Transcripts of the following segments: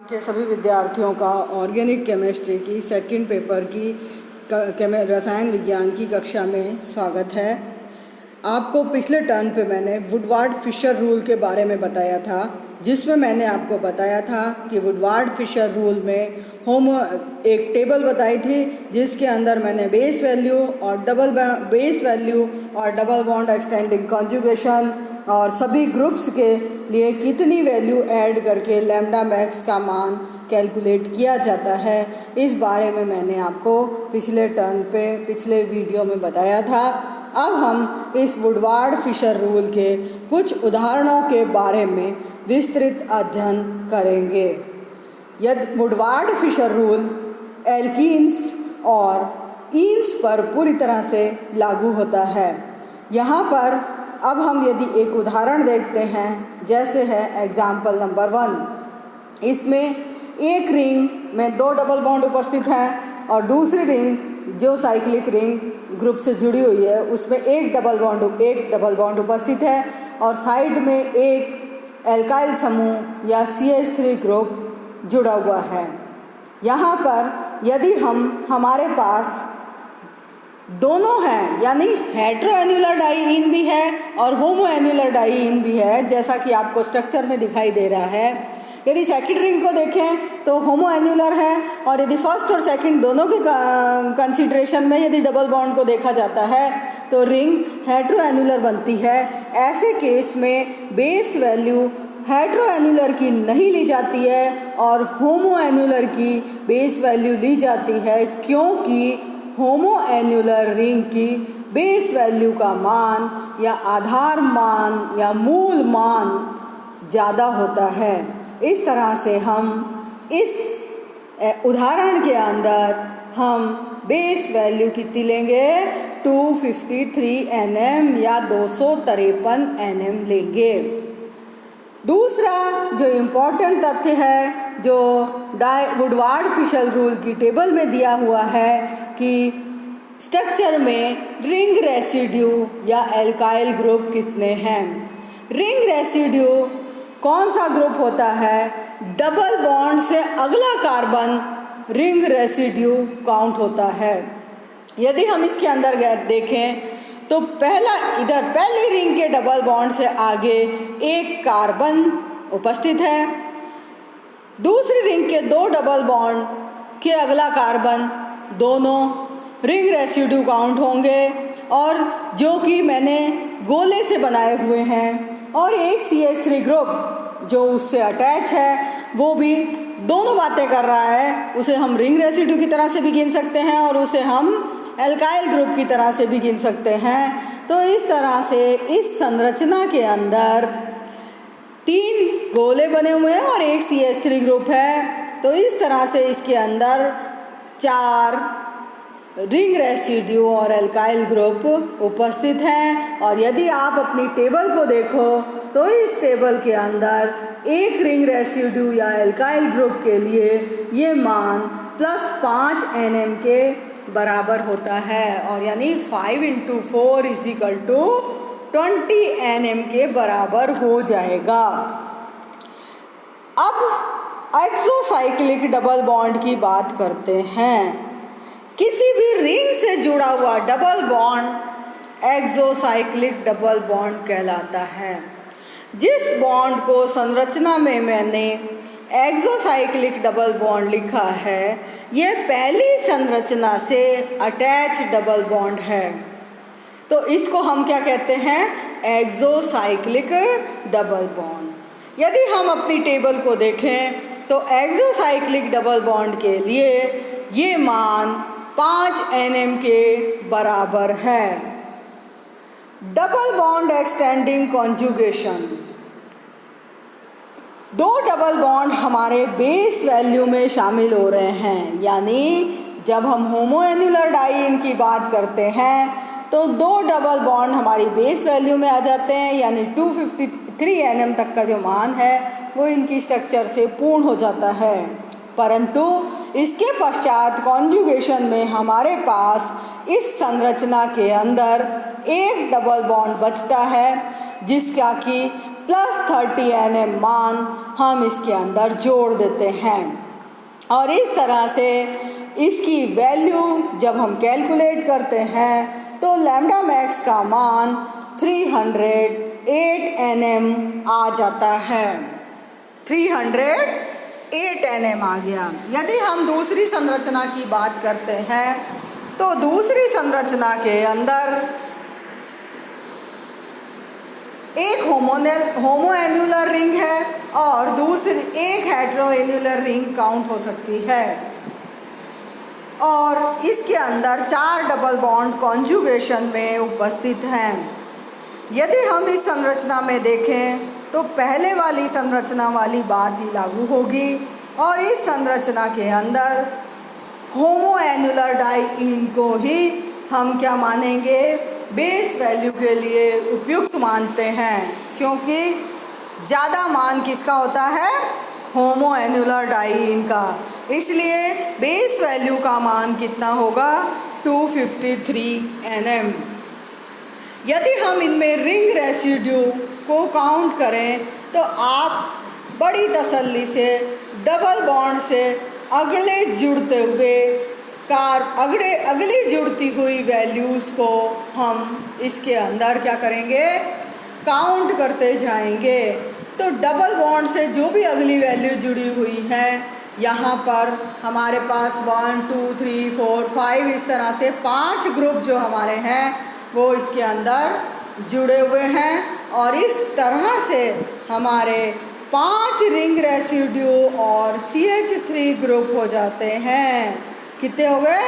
के सभी विद्यार्थियों का ऑर्गेनिक केमिस्ट्री की सेकंड पेपर की रसायन विज्ञान की कक्षा में स्वागत है। आपको पिछले टर्न पे मैंने वुडवार्ड फिशर रूल के बारे में बताया था, जिसमें मैंने आपको बताया था कि वुडवार्ड फिशर रूल में एक टेबल बताई थी, जिसके अंदर मैंने बेस वैल्यू और डबल बॉन्ड एक्सटेंडिंग कॉन्जुगेशन और सभी ग्रुप्स के लिए कितनी वैल्यू ऐड करके लैम्डा मैक्स का मान कैलकुलेट किया जाता है, इस बारे में मैंने आपको पिछले वीडियो में बताया था। अब हम इस वुडवार्ड फिशर रूल के कुछ उदाहरणों के बारे में विस्तृत अध्ययन करेंगे। यदि वुडवार्ड फिशर रूल एल्कीन्स और ईन्स पर पूरी तरह से लागू होता है। यहाँ पर अब हम यदि एक उदाहरण देखते हैं, जैसे है एग्जाम्पल नंबर 1। इसमें एक रिंग में 2 डबल बॉन्ड उपस्थित हैं और दूसरी रिंग जो साइक्लिक रिंग ग्रुप से जुड़ी हुई है उसमें एक डबल बॉन्ड उपस्थित है और साइड में एक एल्काइल समूह या CH3 ग्रुप जुड़ा हुआ है। यहाँ पर यदि हमारे पास दोनों हैं, यानी हेट्रोएन्युलर डाइईन भी है और होमोएन्युलर डाइईन भी है, जैसा कि आपको स्ट्रक्चर में दिखाई दे रहा है। यदि सेकंड रिंग को देखें तो होमोएन्युलर है, और यदि फर्स्ट और सेकंड दोनों के कंसीडरेशन में यदि डबल बॉन्ड को देखा जाता है तो रिंग हेट्रोएन्युलर बनती है। ऐसे केस में बेस वैल्यू हेट्रोएन्युलर की नहीं ली जाती है और होमोएन्युलर की बेस वैल्यू ली जाती है, क्योंकि होमोएन्युलर रिंग की बेस वैल्यू का मान या आधार मान या मूल मान ज़्यादा होता है। इस तरह से हम इस उदाहरण के अंदर हम बेस वैल्यू कितनी लेंगे, 253 nm या 253 nm लेंगे। दूसरा जो इम्पोर्टेंट तथ्य है, जो वुडवार्ड फिशर रूल की टेबल में दिया हुआ है कि स्ट्रक्चर में रिंग रेसिड्यू या एल्काइल ग्रुप कितने हैं। रिंग रेसिड्यू कौन सा ग्रुप होता है? डबल बॉन्ड से अगला कार्बन रिंग रेसिड्यू काउंट होता है। यदि हम इसके अंदर देखें तो पहली रिंग के डबल बॉन्ड से आगे एक कार्बन उपस्थित है, दूसरी रिंग के 2 डबल बॉन्ड के अगला कार्बन दोनों रिंग रेसिड्यू काउंट होंगे, और जो कि मैंने गोले से बनाए हुए हैं, और एक CH3 ग्रुप जो उससे अटैच है वो भी दोनों बातें कर रहा है। उसे हम रिंग रेसिड्यू की तरह से भी गिन सकते हैं और उसे हम एल्काइल ग्रुप की तरह से भी गिन सकते हैं। तो इस तरह से इस संरचना के अंदर 3 गोले बने हुए हैं और एक CH3 ग्रुप है। तो इस तरह से इसके अंदर 4 रिंग रेसिड्यू और एल्काइल ग्रुप उपस्थित हैं। और यदि आप अपनी टेबल को देखो तो इस टेबल के अंदर एक रिंग रेसिड्यू या एल्काइल ग्रुप के लिए ये मान +5 nm के बराबर होता है, और यानी 5 × 4 = 20 nm के बराबर हो जाएगा। अब एक्सोसाइक्लिक डबल बॉन्ड की बात करते हैं। किसी भी रिंग से जुड़ा हुआ double bond exocyclic double bond कहलाता है। जिस बॉन्ड को संरचना में मैंने एक्सोसाइक्लिक डबल बॉन्ड लिखा है, ये पहली संरचना से अटैच डबल बॉन्ड है, तो इसको हम क्या कहते हैं? Exocyclic double bond. यदि हम अपनी टेबल को देखें तो एक्सोसाइक्लिक डबल बॉन्ड के लिए ये मान 5 nm के बराबर है। Double bond extending conjugation, 2 double bond हमारे बेस वैल्यू में शामिल हो रहे हैं, यानी जब हम होमोएन्युलर डाइईन की बात करते हैं तो 2 डबल बॉन्ड हमारी बेस वैल्यू में आ जाते हैं, यानी 253 nm तक का जो मान है वो इनकी स्ट्रक्चर से पूर्ण हो जाता है। परंतु इसके पश्चात कॉन्जुगेशन में हमारे पास इस संरचना के अंदर एक डबल बॉन्ड बचता है, जिसका कि प्लस 30 nm मान हम इसके अंदर जोड़ देते हैं और इस तरह से इसकी वैल्यू जब हम कैलकुलेट करते हैं तो लैम्डा मैक्स का मान 308 nm आ जाता है। 308 nm आ गया। यदि हम दूसरी संरचना की बात करते हैं तो दूसरी संरचना के अंदर एक होमोएन्युलर रिंग है और दूसरी एक हेटेरोएन्युलर रिंग काउंट हो सकती है और इसके अंदर 4 डबल बॉन्ड कॉन्जुगेशन में उपस्थित हैं। यदि हम इस संरचना में देखें तो पहले वाली संरचना वाली बात ही लागू होगी और इस संरचना के अंदर होमोएन्युलर डाइईन को ही हम क्या मानेंगे, बेस वैल्यू के लिए उपयुक्त मानते हैं, क्योंकि ज़्यादा मान किसका होता है, होमोएन्युलर डाइईन का। इसलिए बेस वैल्यू का मान कितना होगा, 253 nm। यदि हम इनमें रिंग रेसिड्यू को काउंट करें तो आप बड़ी तसल्ली से डबल बॉन्ड से अगले जुड़ते हुए अगली जुड़ती हुई वैल्यूज़ को हम इसके अंदर क्या करेंगे, काउंट करते जाएंगे। तो डबल बॉन्ड से जो भी अगली वैल्यू जुड़ी हुई है, यहाँ पर हमारे पास 1 2 3 4 5 इस तरह से 5 ग्रुप जो हमारे हैं वो इसके अंदर जुड़े हुए हैं और इस तरह से हमारे 5 रिंग रेसिड्यू और CH3 ग्रुप हो जाते हैं। कितने हो गए,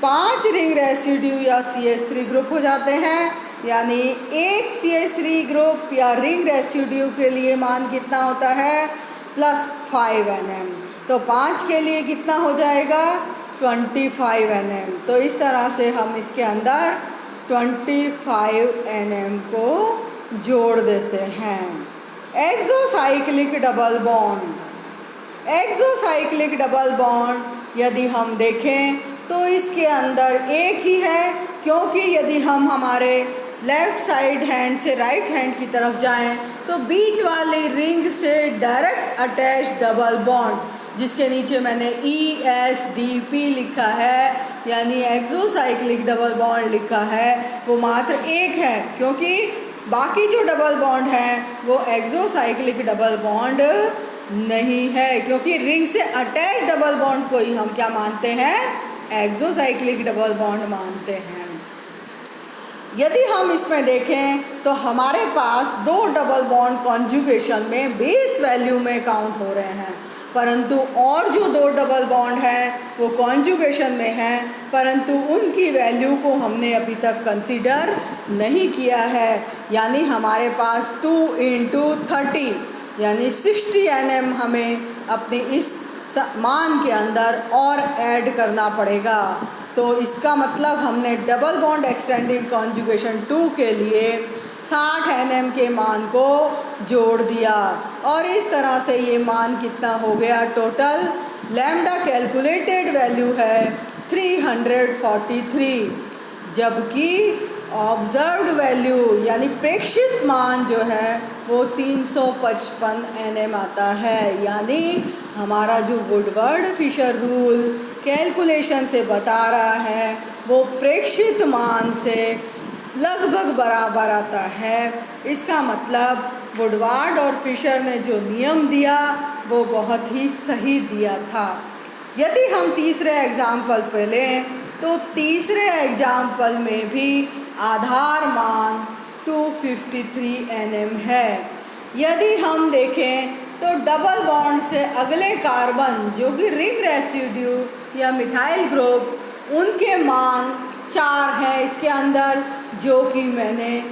5 रिंग रेसिड्यू या CH3 ग्रुप हो जाते हैं। यानी एक CH3 ग्रुप या रिंग रेसिड्यू के लिए मान कितना होता है, +5 nm। तो 5 के लिए कितना हो जाएगा, 25 nm। तो इस तरह से हम इसके अंदर 25 nm को जोड़ देते हैं। Exocyclic double bond, exocyclic double bond यदि हम देखें तो इसके अंदर एक ही है, क्योंकि यदि हम हमारे लेफ़्ट साइड हैंड से राइट हैंड की तरफ जाएं तो बीच वाली रिंग से डायरेक्ट अटैच डबल बॉन्ड जिसके नीचे मैंने ESDP लिखा है, यानी एक्सोसाइक्लिक डबल बॉन्ड लिखा है, वो मात्र एक है, क्योंकि बाकी जो डबल बॉन्ड हैं वो एक्सोसाइक्लिक डबल बॉन्ड नहीं है, क्योंकि रिंग से अटैच डबल बॉन्ड को ही हम क्या मानते हैं, एक्सोसाइक्लिक डबल बॉन्ड मानते हैं। यदि हम इसमें देखें तो हमारे पास 2 डबल बॉन्ड कॉन्जुगेशन में बेस वैल्यू में काउंट हो रहे हैं, परंतु और जो 2 डबल बॉन्ड हैं वो कॉन्जुगेशन में हैं, परंतु उनकी वैल्यू को हमने अभी तक कंसीडर नहीं किया है। यानी हमारे पास 2 × 30 यानी 60 nm हमें अपने इस मान के अंदर और ऐड करना पड़ेगा। तो इसका मतलब हमने डबल बॉन्ड एक्सटेंडिंग कॉन्जुगेशन 2 के लिए 60 nm के मान को जोड़ दिया और इस तरह से ये मान कितना हो गया, टोटल लैम्डा कैलकुलेटेड वैल्यू है 343, जबकि ऑब्जर्व्ड वैल्यू यानी प्रेक्षित मान जो है वो 355 nm आता है। यानी हमारा जो वुडवर्ड फिशर रूल कैलकुलेशन से बता रहा है वो प्रेक्षित मान से लगभग बराबर आता है। इसका मतलब वुडवर्ड और फिशर ने जो नियम दिया वो बहुत ही सही दिया था। यदि हम तीसरे एग्जाम्पल पे लें तो तीसरे एग्जाम्पल में भी आधार मान 253 nm है। यदि हम देखें तो डबल बॉन्ड से अगले कार्बन जो कि रिंग रेसिड्यू या मिथाइल ग्रुप, उनके मान 4 हैं इसके अंदर, जो कि मैंने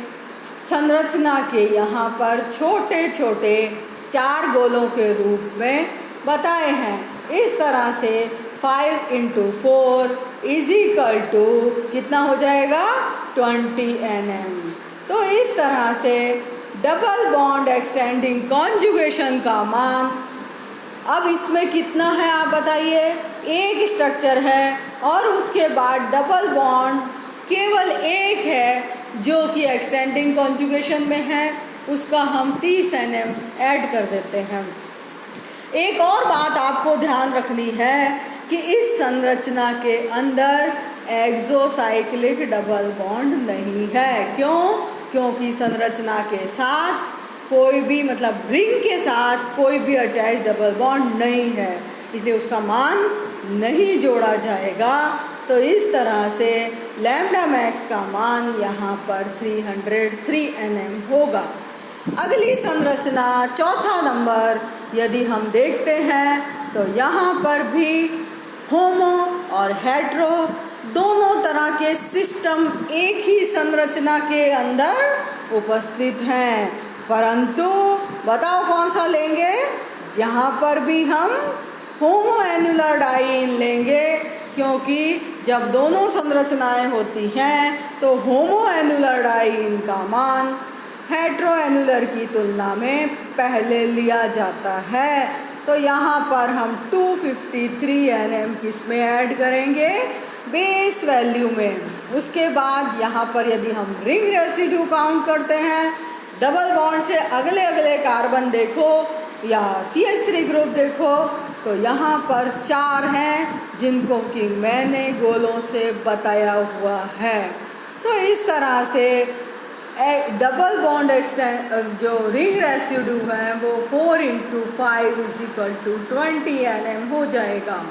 संरचना के यहाँ पर छोटे छोटे 4 गोलों के रूप में बताए हैं। इस तरह से 5 × 4 = कितना हो जाएगा, 20 nm। तो इस तरह से डबल बॉन्ड एक्सटेंडिंग कॉन्जुगेशन का मान, अब इसमें कितना है आप बताइए, एक स्ट्रक्चर है और उसके बाद डबल बॉन्ड केवल एक है जो कि एक्सटेंडिंग कॉन्जुगेशन में है, उसका हम 30 Nm ऐड कर देते हैं। एक और बात आपको ध्यान रखनी है कि इस संरचना के अंदर एक्सोसाइक्लिक डबल बॉन्ड नहीं है। क्यों? क्योंकि संरचना के साथ कोई भी रिंग के साथ कोई भी अटैच डबल बॉन्ड नहीं है, इसलिए उसका मान नहीं जोड़ा जाएगा। तो इस तरह से लैम्डा मैक्स का मान यहाँ पर 303 Nm होगा। अगली संरचना चौथा नंबर यदि हम देखते हैं तो यहाँ पर भी होमो और हेट्रो दोनों तरह के सिस्टम एक ही संरचना के अंदर उपस्थित हैं, परंतु बताओ कौन सा लेंगे? यहाँ पर भी हम होमो एन्युलर डाइईन लेंगे, क्योंकि जब दोनों संरचनाएं होती हैं तो होमो एन्युलर डाइईन का मान हेट्रो एन्युलर की तुलना में पहले लिया जाता है। तो यहाँ पर हम 253 Nm किस में ऐड करेंगे? बेस वैल्यू में। उसके बाद यहाँ पर यदि हम रिंग रेसिड्यू काउंट करते हैं, डबल बॉन्ड से अगले अगले कार्बन देखो या CH3 ग्रुप देखो, तो यहाँ पर 4 हैं जिनको कि मैंने गोलों से बताया हुआ है। तो इस तरह से डबल बॉन्ड जो रिंग रेसिड्यू है वो 4 × 5 = 20 Nm हो जाएगा।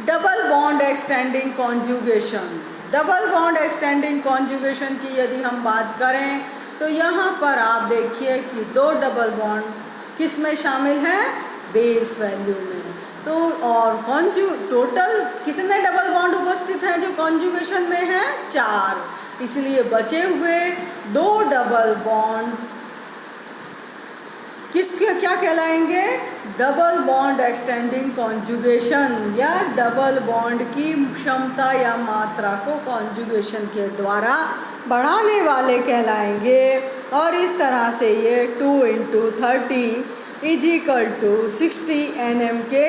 Double bond extending conjugation, double bond extending conjugation की यदि हम बात करें तो यहाँ पर आप देखिए कि 2 डबल बॉन्ड किस में शामिल हैं? बेस वैल्यू में। तो और टोटल कितने डबल बॉन्ड उपस्थित हैं जो कॉन्जुगेशन में हैं? 4। इसलिए बचे हुए 2 डबल बॉन्ड किसके क्या कहलाएंगे? डबल बॉन्ड एक्सटेंडिंग कॉन्जुगेशन या डबल बॉन्ड की क्षमता या मात्रा को कॉन्जुगेशन के द्वारा बढ़ाने वाले कहलाएंगे। और इस तरह से ये 2 × 30 = 60 Nm के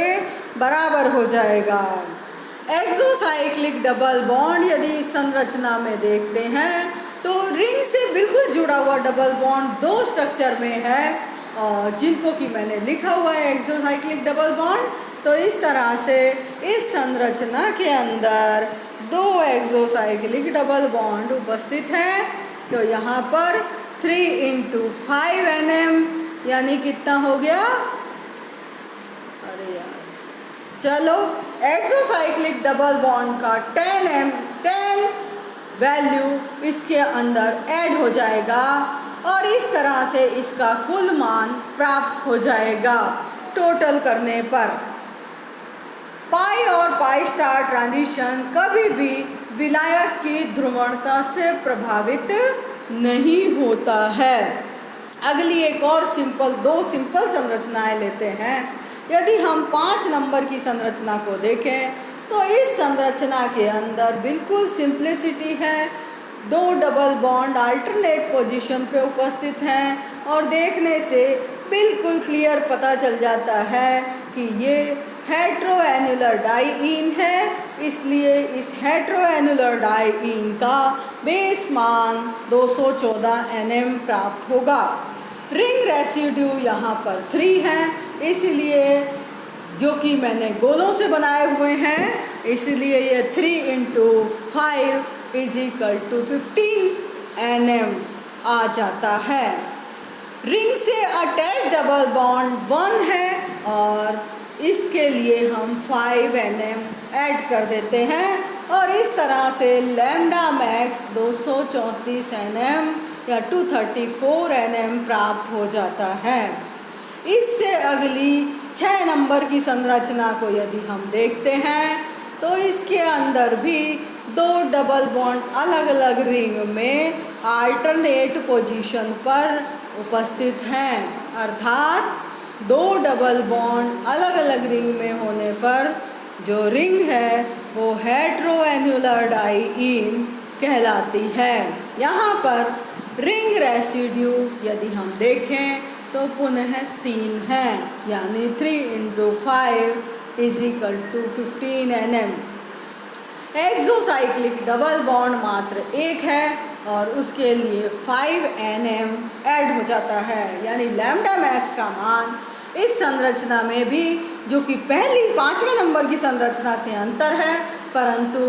बराबर हो जाएगा। एक्सोसाइक्लिक डबल बॉन्ड यदि इस संरचना में देखते हैं तो रिंग से बिल्कुल जुड़ा हुआ डबल बॉन्ड 2 स्ट्रक्चर में है, और जिनको कि मैंने लिखा हुआ है एक्सोसाइक्लिक डबल बॉन्ड। तो इस तरह से इस संरचना के अंदर 2 एक्सोसाइक्लिक डबल बॉन्ड उपस्थित हैं। तो यहाँ पर 3 × 5 Nm यानी कितना हो गया? अरे यार, चलो एक्सोसाइक्लिक डबल बॉन्ड का 10 वैल्यू इसके अंदर ऐड हो जाएगा और इस तरह से इसका कुल मान प्राप्त हो जाएगा। टोटल करने पर पाई और पाई स्टार ट्रांजिशन कभी भी विलायक की ध्रुवणता से प्रभावित नहीं होता है। अगली एक और दो सिंपल संरचनाएं लेते हैं। यदि हम 5 नंबर की संरचना को देखें तो इस संरचना के अंदर बिल्कुल सिंप्लिसिटी है। 2 डबल बॉन्ड अल्टरनेट पोजीशन पे उपस्थित हैं और देखने से बिल्कुल क्लियर पता चल जाता है कि ये हेट्रोएन्युलर डाइईन है। इसलिए इस हेट्रोएन्युलर डाइईन का बेस मान 214 Nm प्राप्त होगा। रिंग रेसिड्यू यहाँ पर 3 हैं, इसलिए जो कि मैंने गोलों से बनाए हुए हैं, इसलिए ये 3 × 5 = 15 Nm आ जाता है। रिंग से अटैच डबल बॉन्ड 1 है और इसके लिए हम 5 Nm ऐड कर देते हैं और इस तरह से लैम्डा मैक्स 234 Nm या 234 Nm प्राप्त हो जाता है। इससे अगली 6 नंबर की संरचना को यदि हम देखते हैं तो इसके अंदर भी 2 डबल बॉन्ड अलग अलग रिंग में अल्टरनेट पोजीशन पर उपस्थित हैं, अर्थात 2 डबल बॉन्ड अलग अलग रिंग में होने पर जो रिंग है वो हेट्रोएन्युलर डाइईन कहलाती है। यहाँ पर रिंग रेसिड्यू यदि हम देखें तो पुनः 3 हैं, यानी 3 × 5 = 15 Nm। एक्सोसाइक्लिक डबल बॉन्ड मात्र 1 है और उसके लिए 5 Nm ऐड हो जाता है, यानी लैम्डा मैक्स का मान इस संरचना में भी, जो कि पहली 5वें नंबर की संरचना से अंतर है, परंतु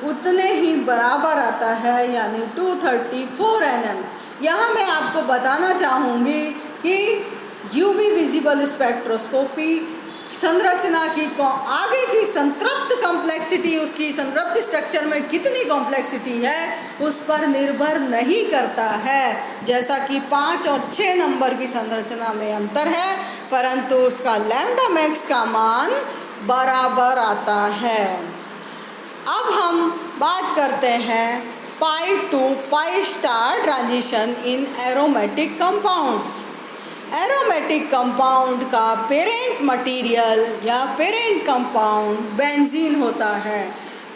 उतने ही बराबर आता है, यानी 234 Nm। यहाँ मैं आपको बताना चाहूँगी कि यूवी विजिबल स्पेक्ट्रोस्कोपी संरचना की आगे की संतृप्त कॉम्प्लेक्सिटी, उसकी संतृप्त स्ट्रक्चर में कितनी कॉम्प्लेक्सिटी है उस पर निर्भर नहीं करता है। जैसा कि 5 और 6 नंबर की संरचना में अंतर है, परंतु उसका लैम्डा मैक्स का मान बराबर आता है। अब हम बात करते हैं pi to pi star transition in aromatic compounds. Aromatic compound का पेरेंट मटेरियल या पेरेंट कंपाउंड बेंजीन होता है।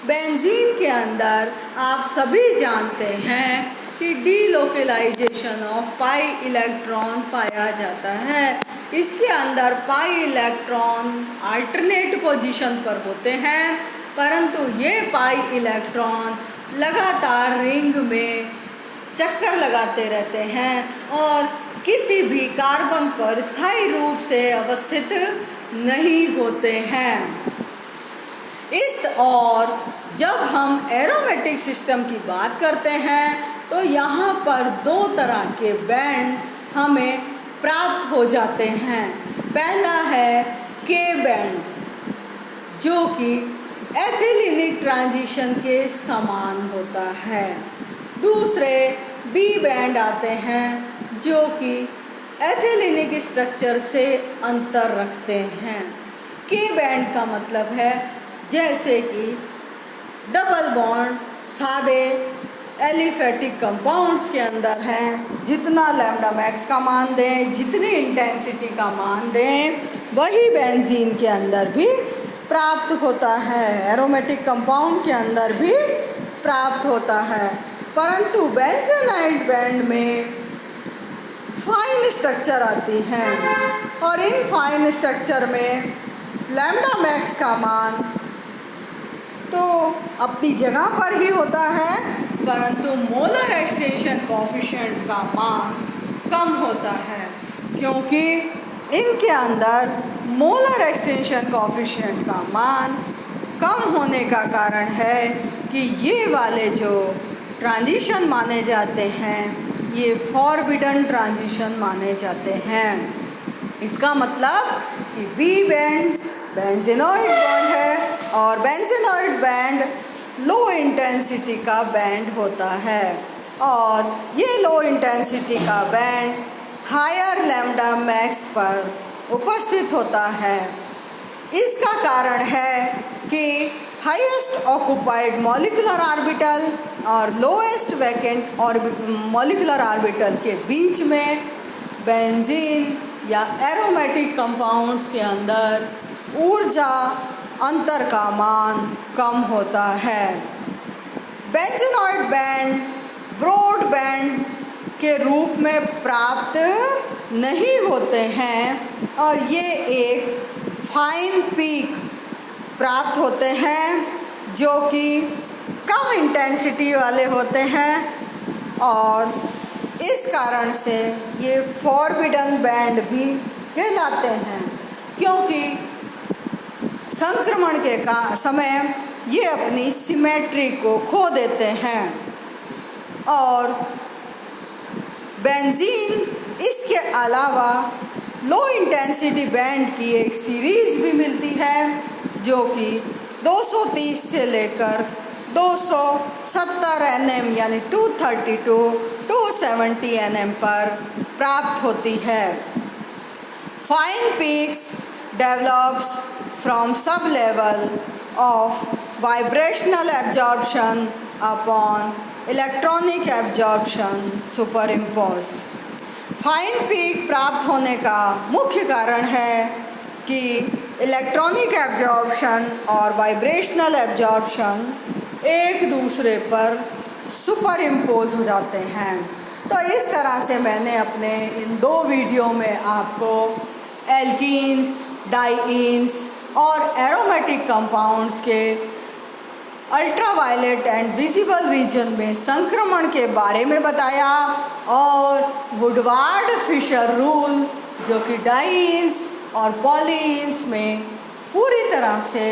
बेंजीन के अंदर आप सभी जानते हैं कि डीलोकेलाइजेशन ऑफ पाई इलेक्ट्रॉन पाया जाता है। इसके अंदर पाई इलेक्ट्रॉन अल्टरनेट पोजीशन पर होते हैं, परंतु ये पाई इलेक्ट्रॉन लगातार रिंग में चक्कर लगाते रहते हैं और किसी भी कार्बन पर स्थायी रूप से अवस्थित नहीं होते हैं। और जब हम एरोमेटिक सिस्टम की बात करते हैं तो यहाँ पर 2 तरह के बैंड हमें प्राप्त हो जाते हैं। पहला है के बैंड, जो कि एथिलीनिक ट्रांजिशन के समान होता है। दूसरे बी बैंड आते हैं, जो कि एथिलीनिक स्ट्रक्चर से अंतर रखते हैं। के बैंड का मतलब है जैसे कि डबल बॉन्ड सादे एलिफेटिक कंपाउंड्स के अंदर हैं, जितना लैम्डा मैक्स का मान दें, जितनी इंटेंसिटी का मान दें, वही बेंजीन के अंदर भी प्राप्त होता है, एरोमेटिक कंपाउंड के अंदर भी प्राप्त होता है। परंतु बेंजीनाइट बैंड में फाइन स्ट्रक्चर आती हैं और इन फाइन स्ट्रक्चर में लैम्डा मैक्स का मान तो अपनी जगह पर ही होता है, परंतु मोलर एक्सटेंशन कोएफिशिएंट का मान कम होता है, क्योंकि इनके अंदर मोलर एक्सटेंशन कोएफिशिएंट का मान कम होने का कारण है कि ये वाले जो ट्रांजिशन माने जाते हैं ये फॉरबिडन ट्रांजिशन माने जाते हैं। इसका मतलब कि बी बैंड बेंजीनॉइड बॉन्ड है और बेंजीनॉइड बैंड लो इंटेंसिटी का बैंड होता है, और ये लो इंटेंसिटी का बैंड हायर लैम्डा मैक्स पर उपस्थित होता है। इसका कारण है कि हाईएस्ट ऑक्युपाइड मॉलिक्यूलर ऑर्बिटल और लोएस्ट वैकेंट मॉलिक्यूलर ऑर्बिटल के बीच में बेंजीन या एरोमेटिक कंपाउंड्स के अंदर ऊर्जा अंतर का मान कम होता है। बेंजीनॉइड बैंड ब्रॉड बैंड के रूप में प्राप्त नहीं होते हैं और ये एक फाइन पीक प्राप्त होते हैं, जो कि कम इंटेंसिटी वाले होते हैं, और इस कारण से ये फॉरबिडन बैंड भी कहलाते हैं, क्योंकि संक्रमण के समय ये अपनी सिमेट्री को खो देते हैं। और बेंजीन इसके अलावा लो इंटेंसिटी बैंड की एक सीरीज़ भी मिलती है, जो कि 230 से लेकर 270 Nm यानी 232 270 Nm पर प्राप्त होती है। Fine peaks develops from sub level of vibrational absorption upon electronic absorption super imposed. Fine peak प्राप्त होने का मुख्य कारण है कि इलेक्ट्रॉनिक एब्जॉर्प्शन और वाइब्रेशनल एब्जॉर्प्शन एक दूसरे पर सुपर इम्पोज हो जाते हैं। तो इस तरह से मैंने अपने इन 2 वीडियो में आपको एल्कीन्स, डाइईन्स और एरोमेटिक कंपाउंड्स के अल्ट्रावायलेट एंड विजिबल रीजन में संक्रमण के बारे में बताया और वुडवार्ड फिशर रूल जो कि डाइंस और पॉलिन्स में पूरी तरह से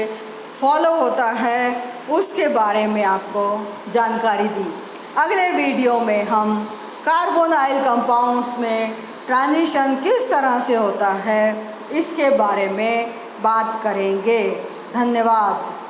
फॉलो होता है उसके बारे में आपको जानकारी दी। अगले वीडियो में हम कार्बोनाइल कंपाउंड्स में ट्रांजिशन किस तरह से होता है इसके बारे में बात करेंगे। धन्यवाद।